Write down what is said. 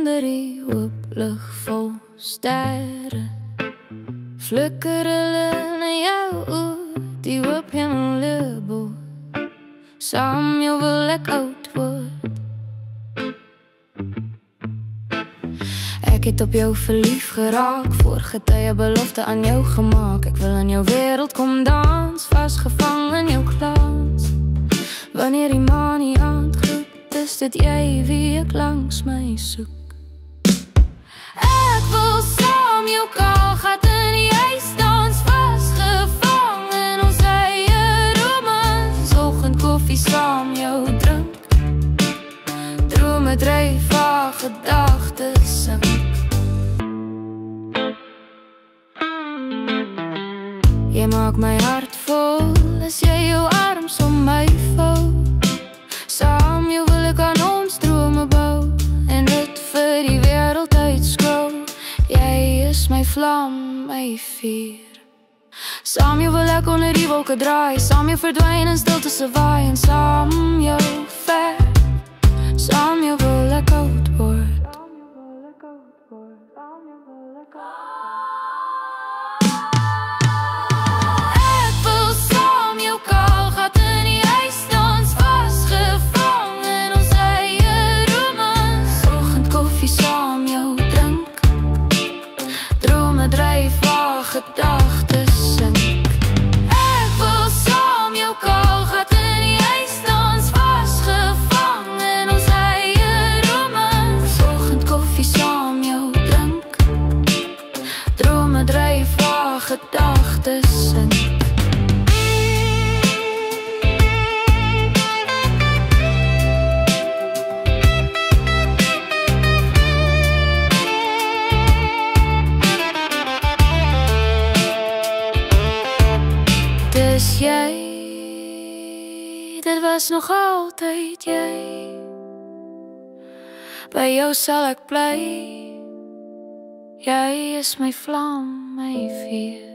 onder die oop lig vol sterre. Flikker hulle na jou oor die oop hemelebo. Saam jou wil ek oud word. Ek het op jou verlief geraak, voorgetye belofte aan jou gemaak. Ek wil in jou wêreld kom dans, vasgevang in jou glans. Wanneer die maan nie aangloed, is dit jy wie ek langs my soek. Ek wil saam jou kaalgat in die ys dans, vasgevang in ons eie romans. Oggendkoffie saam jou drink, drome dryf waar gedagtes sink. Jy maak my hart vol as jy jou arms om my vou. Saam jou wil ek aan ons drome bou en dit vir die wêreld uitskou. Jy is my vlam, my vuur. Saam jou wil ek onder die wolke draai, saam jou verdwyn in stilte se waai en saam jou ver. Saam jou wil ek oud word. Gedagtes sink. Ek wil saam jou kaalgat in die ys dans, vasgevang in ons eie romans. Oggendkoffie saam jou drink, drome dryf waar gedagtes sink. Dis jy, dit was nog altyd jy. By jou sal ek bly. Jy is my vlam, my vuur.